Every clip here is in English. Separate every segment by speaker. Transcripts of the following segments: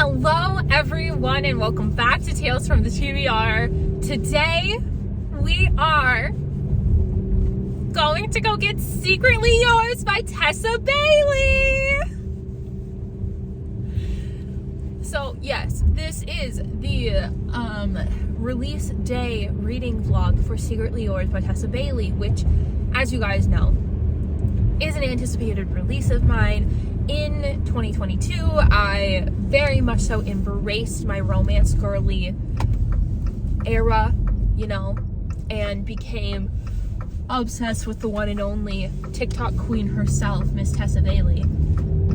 Speaker 1: Hello everyone and welcome back to Tales from the TBR. Today we are going to go get Secretly Yours by Tessa Bailey. So yes, this is the release day reading vlog for Secretly Yours by Tessa Bailey, which, as you guys know, is an anticipated release of mine. In 2022, I very much so embraced my romance girly era, and became obsessed with the one and only TikTok queen herself, Miss Tessa Bailey.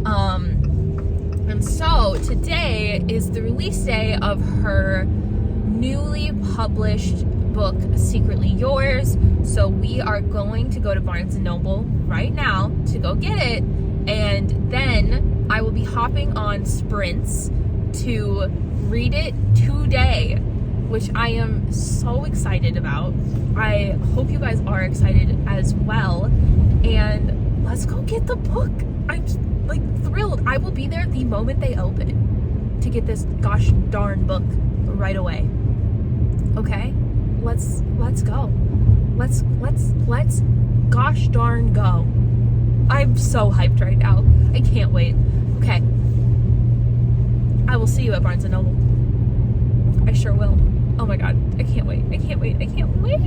Speaker 1: And so today is the release day of her newly published book, Secretly Yours. So we are going to go to Barnes & Noble right now to go get it. And then I will be hopping on sprints to read it today, which I am so excited about. I hope you guys are excited as well. And let's go get the book. I'm thrilled. I will be there the moment they open to get this gosh darn book right away. Okay? Let's go. Let's gosh darn go. I'm so hyped right now. I can't wait. Okay. I will see you at Barnes & Noble. I sure will. Oh my god. I can't wait. I can't wait. I can't wait.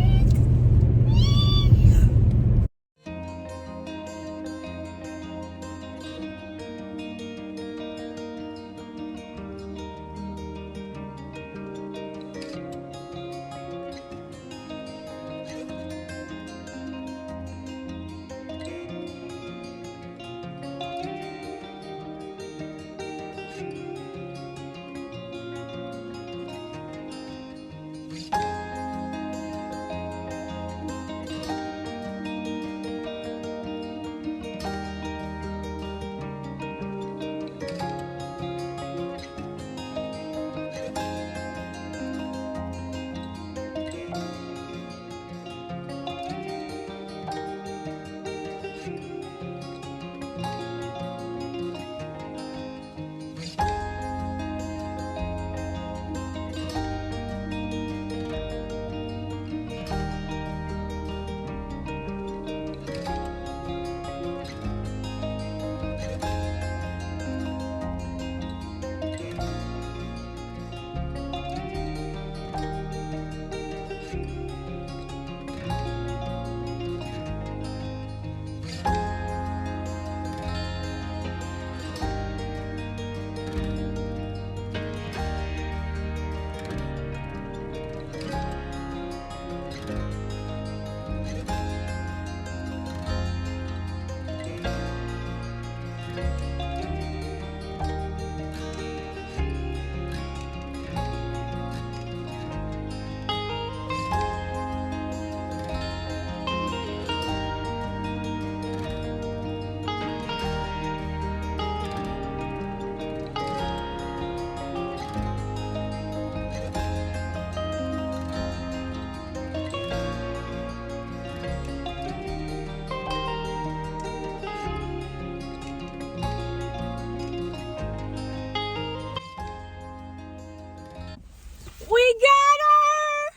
Speaker 1: We got her!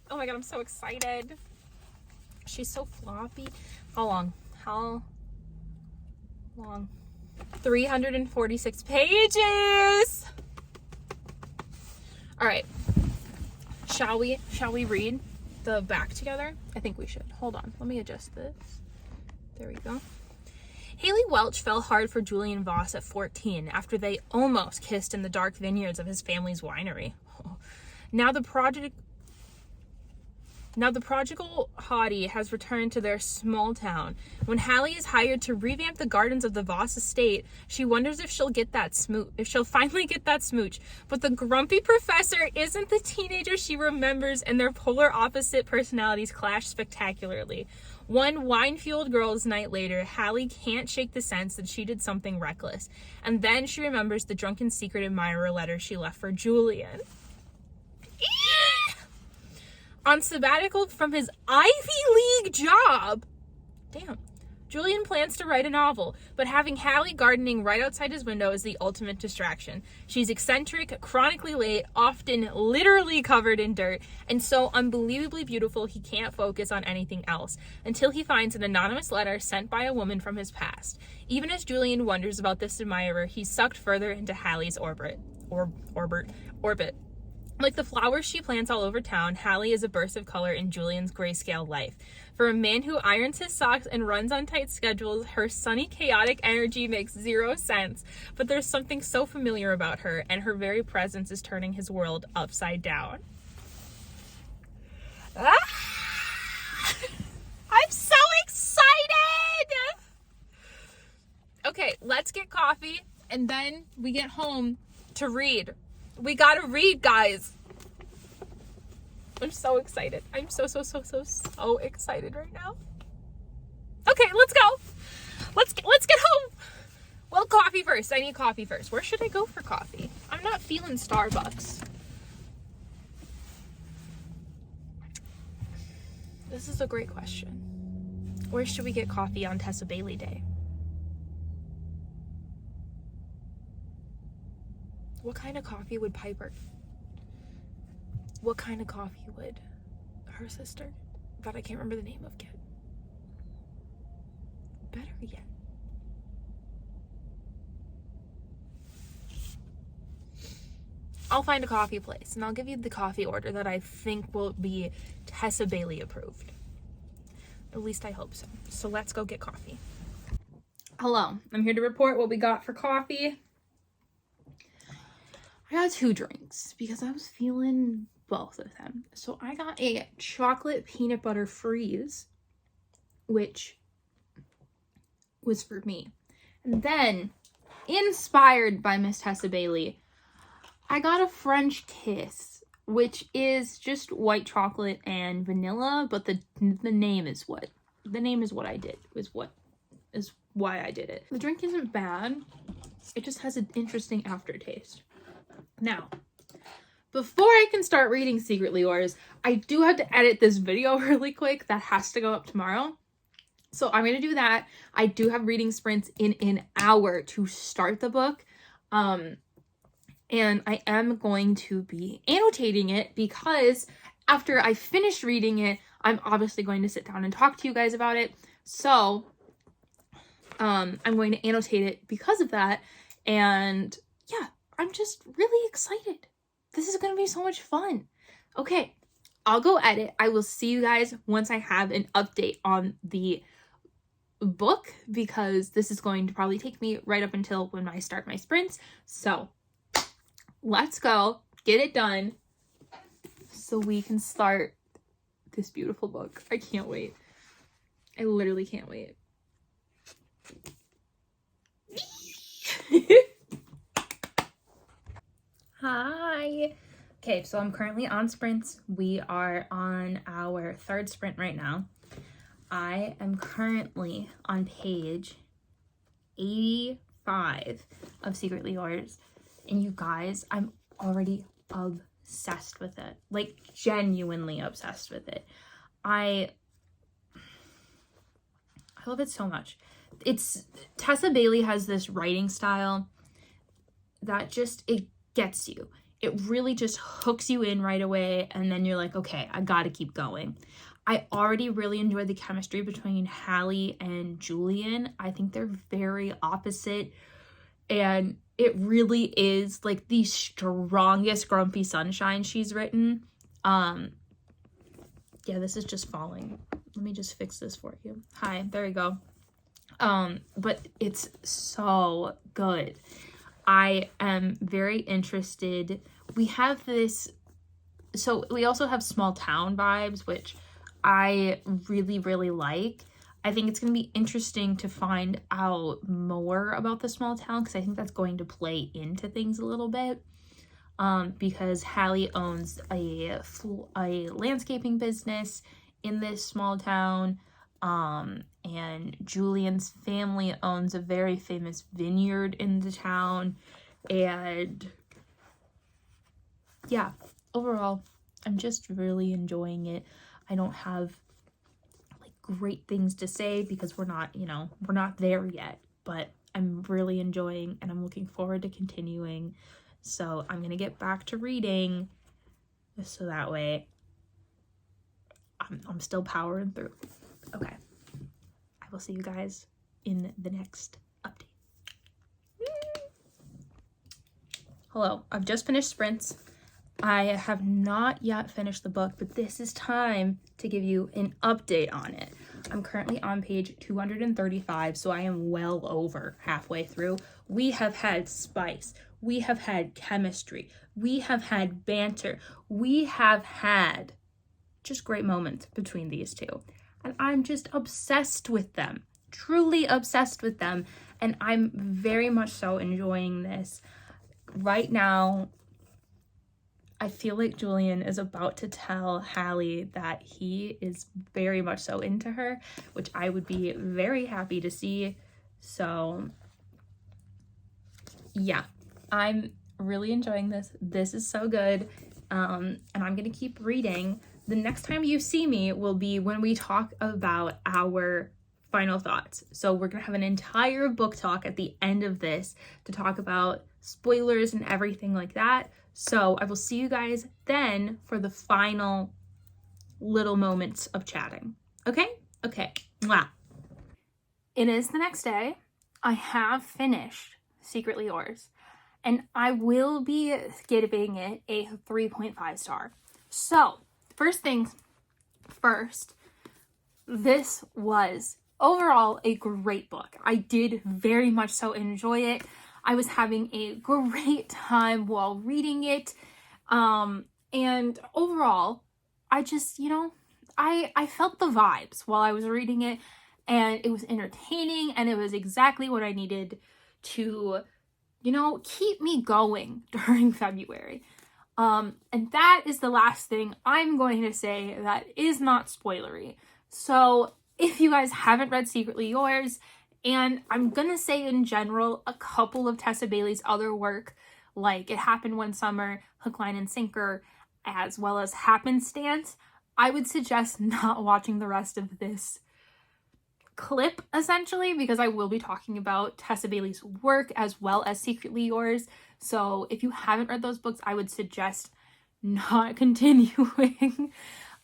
Speaker 1: Oh my god, I'm so excited. She's so floppy. How long? 346 pages! Alright. Shall we read the back together? I think we should. Hold on. Let me adjust this. There we go. Haley Welch fell hard for Julian Voss at 14 after they almost kissed in the dark vineyards of his family's winery. Now the prodigal hottie has returned to their small town. When Hallie is hired to revamp the gardens of the Voss estate, she wonders if she'll finally get that smooch. But the grumpy professor isn't the teenager she remembers, and their polar opposite personalities clash spectacularly. One wine-fueled girls' night later, Hallie can't shake the sense that she did something reckless. And then she remembers the drunken secret admirer letter she left for Julian. On sabbatical from his Ivy League job, Julian plans to write a novel, but having Hallie gardening right outside his window is the ultimate distraction. She's eccentric, chronically late, often literally covered in dirt, and so unbelievably beautiful he can't focus on anything else, until he finds an anonymous letter sent by a woman from his past. Even as Julian wonders about this admirer, he's sucked further into Hallie's orbit. Like the flowers she plants all over town, Hallie is a burst of color in Julian's grayscale life. For a man who irons his socks and runs on tight schedules, her sunny, chaotic energy makes zero sense. But there's something so familiar about her, and her very presence is turning his world upside down. Ah! I'm so excited! Okay, let's get coffee, and then we get home to read. We gotta read, guys. I'm so excited. I'm so excited right now. Okay, let's go. Let's get home. Well, coffee first. I need coffee first. Where should I go for coffee? I'm not feeling Starbucks. This is a great question. Where should we get coffee on Tessa Bailey Day? What kind of coffee would Piper? What kind of coffee would her sister, that I can't remember the name of, get? Better yet. I'll find a coffee place and I'll give you the coffee order that I think will be Tessa Bailey approved. At least I hope so. So let's go get coffee. Hello, I'm here to report what we got for coffee. I got 2 drinks because I was feeling both of them. So I got a chocolate peanut butter freeze, which was for me. And then, inspired by Miss Tessa Bailey, I got a French kiss, which is just white chocolate and vanilla, but the name is what I did, is why I did it. The drink isn't bad. It just has an interesting aftertaste. Now, before I can start reading Secretly Yours, I do have to edit this video really quick. That has to go up tomorrow. So I'm going to do that. I do have reading sprints in an hour to start the book. And I am going to be annotating it because after I finish reading it, I'm obviously going to sit down and talk to you guys about it. So I'm going to annotate it because of that. And yeah, I'm just really excited. This is going to be so much fun. Okay, I'll go edit. I will see you guys once I have an update on the book, because this is going to probably take me right up until when I start my sprints. So let's go get it done so we can start this beautiful book. I can't wait. I literally can't wait. Hi. Okay, so I'm currently on sprints. We are on our 3rd sprint right now. I am currently on page 85 of Secretly Yours. And you guys, I'm already obsessed with it. Like, genuinely obsessed with it. I love it so much. Tessa Bailey has this writing style that just, it gets you. It really just hooks you in right away, and then you're like, okay, I gotta keep going. I already really enjoyed the chemistry between Hallie and Julian. I think they're very opposite, and it really is like the strongest Grumpy Sunshine she's written. Yeah, this is just falling. Let me just fix this for you. Hi, there you go. But it's so good. I am very interested. We have this, so we also have small town vibes, which I really, really like. I think it's going to be interesting to find out more about the small town, because I think that's going to play into things a little bit. Because Hallie owns a landscaping business in this small town. And Julian's family owns a very famous vineyard in the town. And yeah, overall, I'm just really enjoying it. I don't have like great things to say because we're not, we're not there yet, but I'm really enjoying and I'm looking forward to continuing. So I'm going to get back to reading so that way I'm still powering through. Okay. I will see you guys in the next update. Hello, I've just finished sprints. I have not yet finished the book, but this is time to give you an update on it. I'm currently on page 235, so I am well over halfway through. We have had spice. We have had chemistry. We have had banter. We have had just great moments between these two. And I'm just obsessed with them, truly obsessed with them. And I'm very much so enjoying this. Right now, I feel like Julian is about to tell Hallie that he is very much so into her, which I would be very happy to see. So yeah, I'm really enjoying this. This is so good. And I'm going to keep reading. The next time you see me will be when we talk about our final thoughts. So we're going to have an entire book talk at the end of this to talk about spoilers and everything like that. So I will see you guys then for the final little moments of chatting. Okay? Okay. Mwah. It is the next day. I have finished Secretly Yours, and I will be giving it a 3.5 star. So, first things first, this was overall a great book. I did very much so enjoy it. I was having a great time while reading it. And overall, I just, I felt the vibes while I was reading it, and it was entertaining, and it was exactly what I needed to, keep me going during February. And that is the last thing I'm going to say that is not spoilery. So if you guys haven't read Secretly Yours, and I'm gonna say in general, a couple of Tessa Bailey's other work, like It Happened One Summer, Hook, Line, and Sinker, as well as Happenstance, I would suggest not watching the rest of this clip, essentially, because I will be talking about Tessa Bailey's work as well as Secretly Yours. So if you haven't read those books, I would suggest not continuing.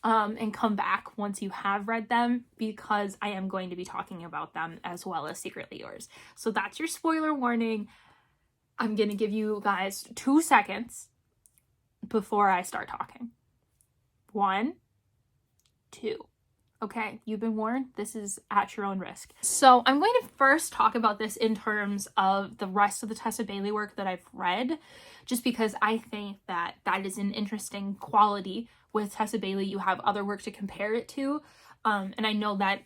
Speaker 1: And come back once you have read them, because I am going to be talking about them as well as Secretly Yours. So that's your spoiler warning. I'm going to give you guys 2 seconds before I start talking. 1, 2. Okay, you've been warned. This is at your own risk. So I'm going to first talk about this in terms of the rest of the Tessa Bailey work that I've read, just because I think that that is an interesting quality with Tessa Bailey. You have other work to compare it to. And I know that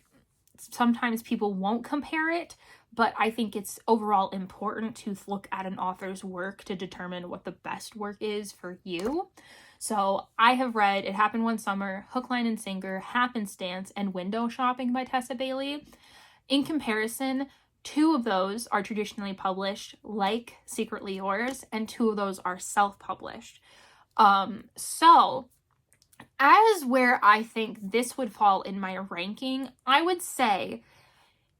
Speaker 1: sometimes people won't compare it, but I think it's overall important to look at an author's work to determine what the best work is for you. So I have read It Happened One Summer, Hook, Line, and Sinker, Happenstance, and Window Shopping by Tessa Bailey. In comparison, 2 of those are traditionally published, like Secretly Yours, and 2 of those are self-published. So as where I think this would fall in my ranking, I would say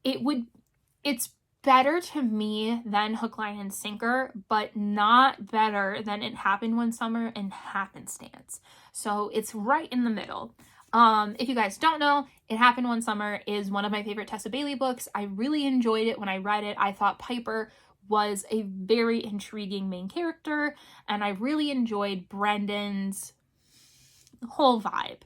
Speaker 1: it's better to me than Hook, Line, and Sinker, but not better than It Happened One Summer and Happenstance. So it's right in the middle. If you guys don't know, It Happened One Summer is one of my favorite Tessa Bailey books. I really enjoyed it when I read it. I thought Piper was a very intriguing main character, and I really enjoyed Brendan's whole vibe,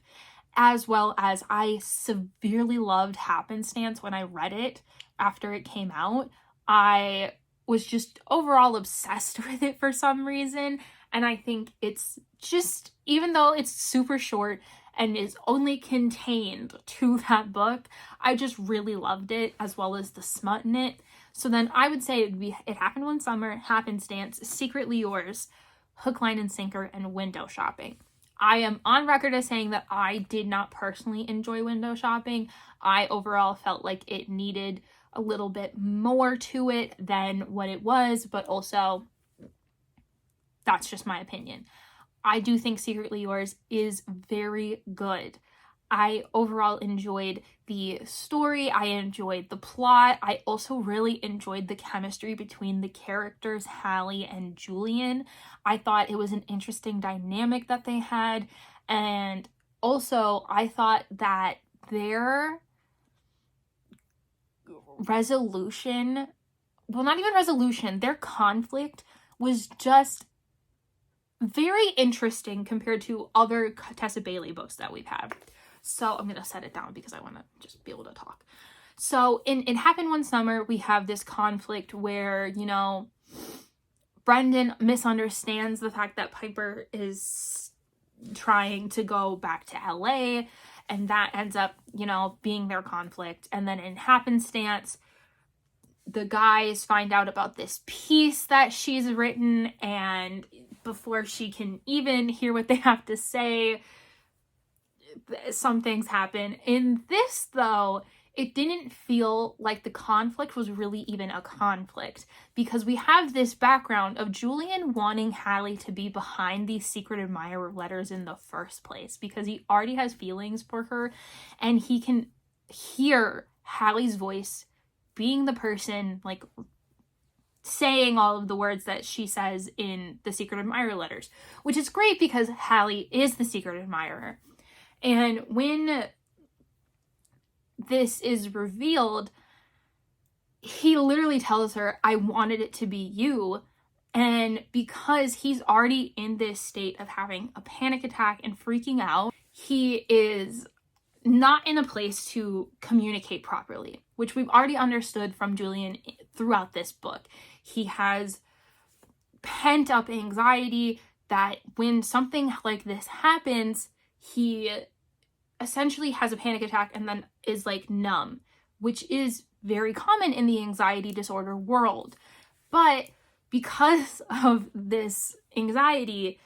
Speaker 1: as well as I severely loved Happenstance when I read it after it came out. I was just overall obsessed with it for some reason, and I think it's just, even though it's super short and is only contained to that book, I just really loved it, as well as the smut in it. So then I would say it'd be It Happened One Summer, Happenstance, Secretly Yours, Hook, Line, and Sinker, and Window Shopping. I am on record as saying that I did not personally enjoy Window Shopping. I overall felt like it needed a little bit more to it than what it was, but also that's just my opinion. I do think Secretly Yours is very good.
Speaker 2: I overall enjoyed the story. I enjoyed the plot. I also really enjoyed the chemistry between the characters, Hallie and Julian. I thought it was an interesting dynamic that they had. And also, I thought that their resolution, well, not even resolution, their conflict was just very interesting compared to other Tessa Bailey books that we've had. So I'm going to set it down because I want to just be able to talk. So in It Happened One Summer, we have this conflict where, you know, Brendan misunderstands the fact that Piper is trying to go back to LA, and that ends up, you know, being their conflict. And then in Happenstance, the guys find out about this piece that she's written, and before she can even hear what they have to say, some things happen. In this, though, it didn't feel like the conflict was really even a conflict, because we have this background of Julian wanting Hallie to be behind these secret admirer letters in the first place, because he already has feelings for her, and he can hear Hallie's voice being the person, like, saying all of the words that she says in the secret admirer letters, which is great because Hallie is the secret admirer. And when this is revealed, he literally tells her, I wanted it to be you. And because he's already in this state of having a panic attack and freaking out, he is not in a place to communicate properly, which we've already understood from Julian throughout this book. He has pent up anxiety that when something like this happens, he essentially has a panic attack and then is like numb, which is very common in the anxiety disorder world. But because of this anxiety,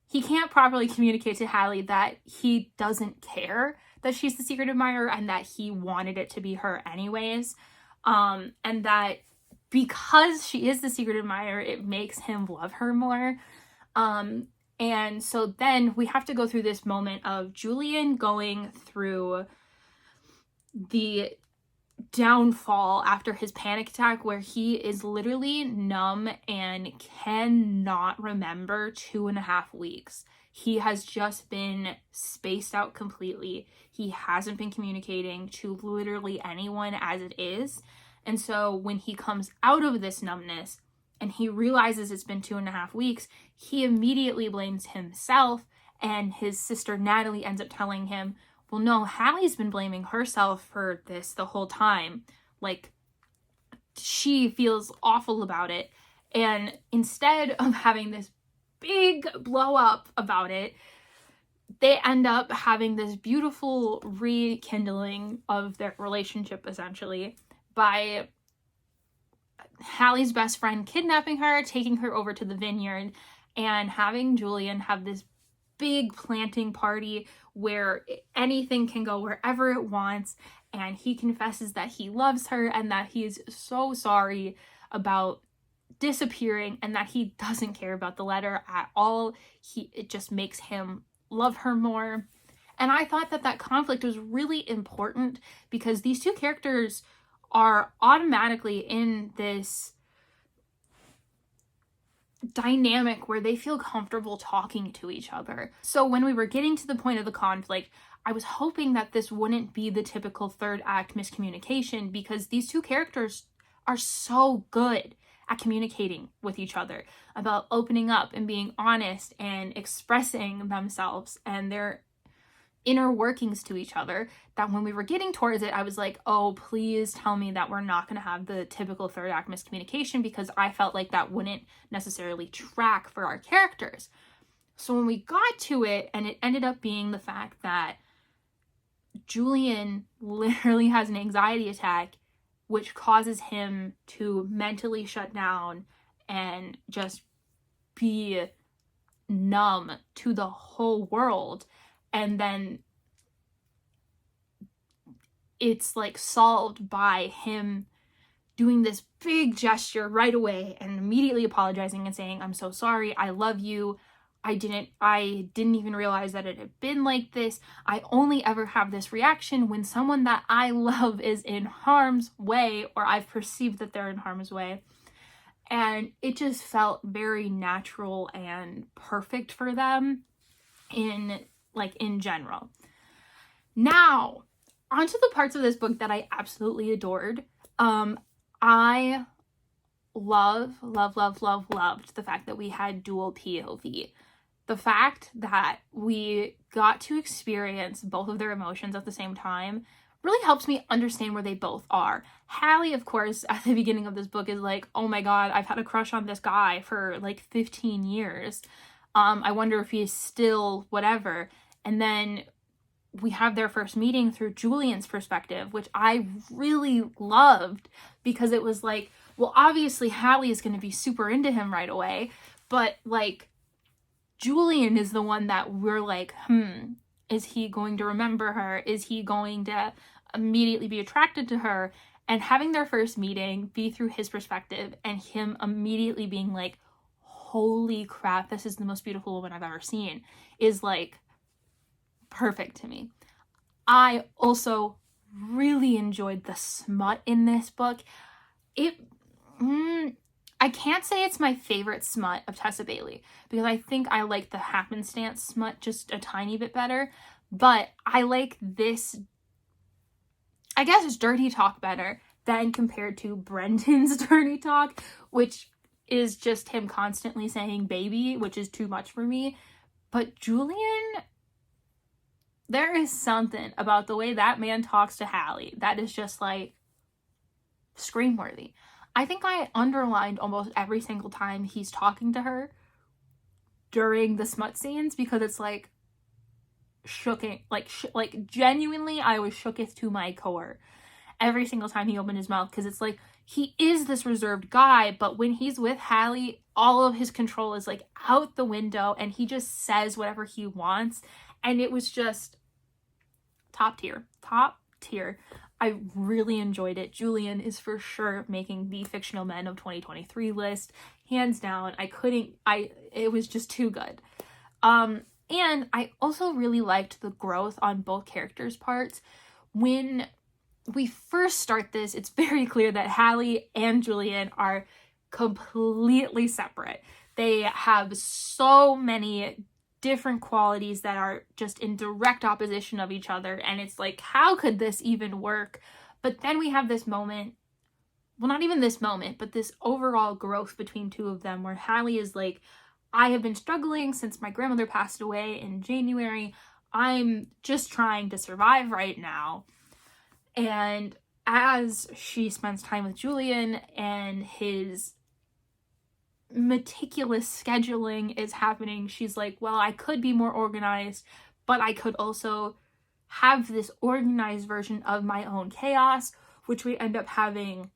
Speaker 2: he can't properly communicate to Hallie that he doesn't care that she's the secret admirer and that he wanted it to be her anyways. And that because she is the secret admirer, it makes him love her more. And so then we have to go through this moment of Julian going through the downfall after his panic attack, where he is literally numb and cannot remember 2.5 weeks. He has just been spaced out completely. He hasn't been communicating to literally anyone as it is. And so when he comes out of this numbness and he realizes it's been 2.5 weeks, he immediately blames himself, and his sister Natalie ends up telling him, well, no, Hallie's been blaming herself for this the whole time. Like, she feels awful about it. And instead of having this big blow up about it, they end up having this beautiful rekindling of their relationship, essentially, by Hallie's best friend kidnapping her, taking her over to the vineyard, and having Julian have this big planting party where anything can go wherever it wants, and he confesses that he loves her and that he is so sorry about disappearing and that he doesn't care about the letter at all. It just makes him love her more. And I thought that that conflict was really important because these two characters are automatically in this dynamic where they feel comfortable talking to each other. So when we were getting to the point of the conflict, I was hoping that this wouldn't be the typical third act miscommunication, because these two characters are so good at communicating with each other, about opening up and being honest and expressing themselves and their inner workings to each other, that when we were getting towards it, I was like, oh, please tell me that we're not going to have the typical third act miscommunication, because I felt like that wouldn't necessarily track for our characters. So when we got to it, and it ended up being the fact that Julian literally has an anxiety attack, which causes him to mentally shut down and just be numb to the whole world. And then it's like solved by him doing this big gesture right away and immediately apologizing and saying, I'm so sorry, I love you, I didn't even realize that it had been like this. I only ever have this reaction when someone that I love is in harm's way, or I've perceived that they're in harm's way. And it just felt very natural and perfect for them in general. Now, onto the parts of this book that I absolutely adored. I loved the fact that we had dual POV. The fact that we got to experience both of their emotions at the same time really helps me understand where they both are. Hallie, of course, at the beginning of this book is like, oh my god, I've had a crush on this guy for like 15 years. I wonder if he's still whatever. And then we have their first meeting through Julian's perspective, which I really loved, because it was like, well, obviously Hallie is going to be super into him right away, but like Julian is the one that we're like, is he going to remember her? Is he going to immediately be attracted to her? And having their first meeting be through his perspective and him immediately being like, holy crap, this is the most beautiful woman I've ever seen, is like perfect to me. I also really enjoyed the smut in this book. I can't say it's my favorite smut of Tessa Bailey, because I think I like the happenstance smut just a tiny bit better, but I like this, I guess it's dirty talk better than compared to Brendan's dirty talk, which is just him constantly saying baby, which is too much for me. But Julian, there is something about the way that man talks to Hallie that is just like scream-worthy. I think I underlined almost every single time he's talking to her during the smut scenes, because it's like shooking, like genuinely I was shooketh to my core every single time he opened his mouth, because it's like he is this reserved guy, but when he's with Hallie, all of his control is like out the window and he just says whatever he wants, and it was just top tier. I really enjoyed it. Julian is for sure making the fictional men of 2023 list, hands down. It was just too good. And I also really liked the growth on both characters' parts. When we first start this, it's very clear that Hallie and Julian are completely separate. They have so many different qualities that are just in direct opposition of each other, and it's like, how could this even work? But then we have this moment, well, not even this moment, but this overall growth between two of them, where Hallie is like, I have been struggling since my grandmother passed away in January. I'm just trying to survive right now. And as she spends time with Julian and his meticulous scheduling is happening, she's like, well, I could be more organized, but I could also have this organized version of my own chaos, which we end up having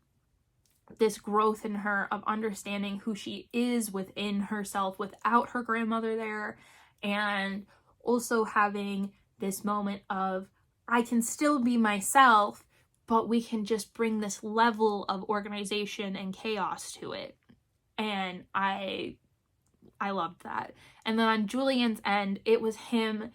Speaker 2: this growth in her of understanding who she is within herself without her grandmother there, and also having this moment of, I can still be myself, but we can just bring this level of organization and chaos to it. And I loved that. And then on Julian's end, it was him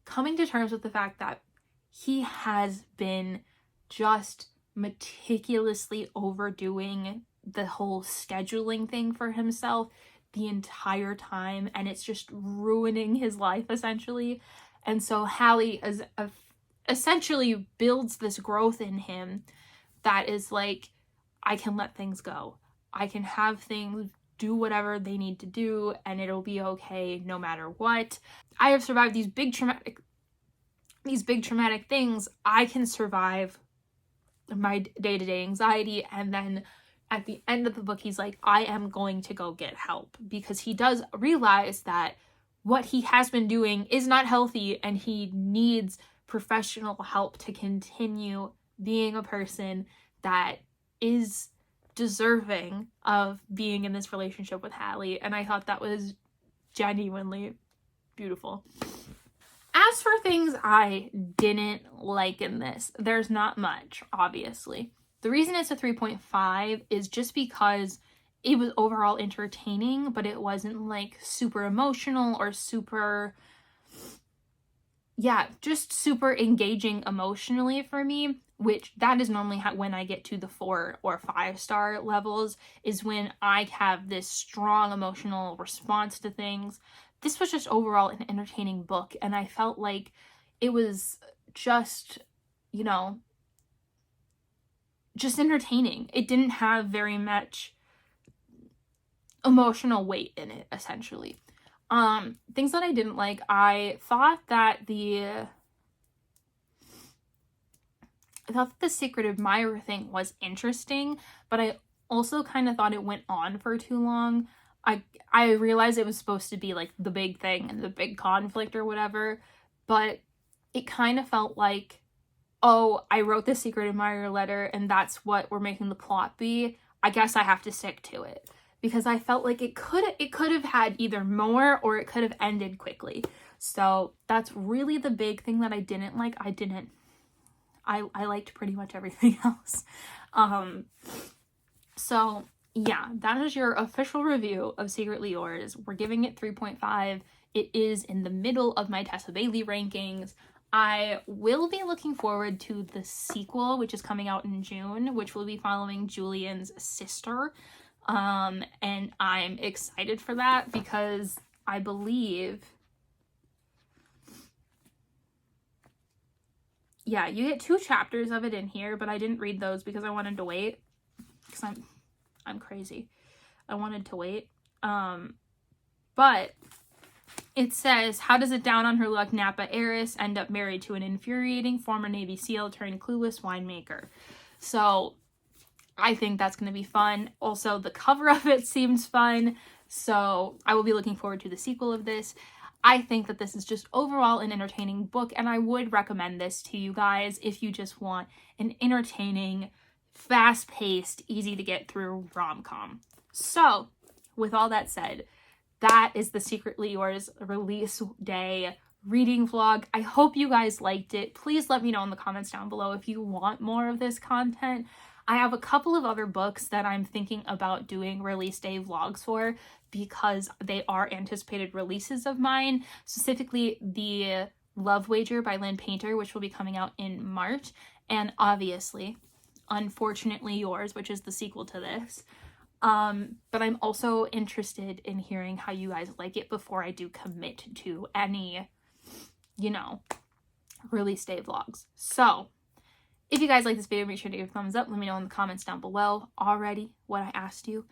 Speaker 2: coming to terms with the fact that he has been just meticulously overdoing the whole scheduling thing for himself the entire time, and it's just ruining his life essentially. And so Hallie is essentially builds this growth in him that is like, I can let things go. I can have things do whatever they need to do and it'll be okay no matter what. I have survived these big traumatic things. I can survive my day-to-day anxiety. And then at the end of the book, he's like, I am going to go get help, because he does realize that what he has been doing is not healthy and he needs professional help to continue being a person that is deserving of being in this relationship with Hallie. And I thought that was genuinely beautiful. As for things I didn't like in this, there's not much, obviously. The reason it's a 3.5 is just because it was overall entertaining, but it wasn't like super emotional or super, yeah, just super engaging emotionally for me, which that is normally when I get to the 4 or 5 star levels, is when I have this strong emotional response to things. This was just overall an entertaining book, and I felt like it was just, you know, just entertaining. It didn't have very much emotional weight in it, essentially. Things that I didn't like, I thought that the Secret Admirer thing was interesting, but I also kind of thought it went on for too long. I realized it was supposed to be like the big thing and the big conflict or whatever, but it kind of felt like, oh, I wrote the Secret Admirer letter and that's what we're making the plot be. I guess I have to stick to it. Because I felt like it could have had either more or it could have ended quickly. So that's really the big thing that I didn't like. I liked pretty much everything else. So yeah, that is your official review of Secretly Yours. We're giving it 3.5. It is in the middle of my Tessa Bailey rankings. I will be looking forward to the sequel, which is coming out in June, which will be following Julian's sister. And I'm excited for that because I believe, yeah, you get 2 chapters of it in here, but I didn't read those because I wanted to wait, because I'm crazy. I wanted to wait. But it says, how does it down on her luck Napa heiress end up married to an infuriating former Navy SEAL turned clueless winemaker? So I think that's going to be fun. Also, the cover of it seems fun, so I will be looking forward to the sequel of this. I think that this is just overall an entertaining book, and I would recommend this to you guys if you just want an entertaining, fast-paced, easy-to-get-through rom-com. So, with all that said, that is the Secretly Yours release day reading vlog. I hope you guys liked it. Please let me know in the comments down below if you want more of this content. I have a couple of other books that I'm thinking about doing release day vlogs for because they are anticipated releases of mine, specifically the Love Wager by Lynn Painter, which will be coming out in March, and obviously, Unfortunately Yours, which is the sequel to this. But I'm also interested in hearing how you guys like it before I do commit to any, you know, release day vlogs. So, if you guys like this video, make sure to give a thumbs up. Let me know in the comments down below already what I asked you.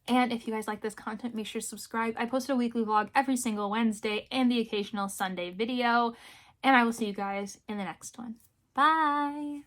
Speaker 2: And if you guys like this content, make sure to subscribe. I post a weekly vlog every single Wednesday and the occasional Sunday video. And I will see you guys in the next one. Bye!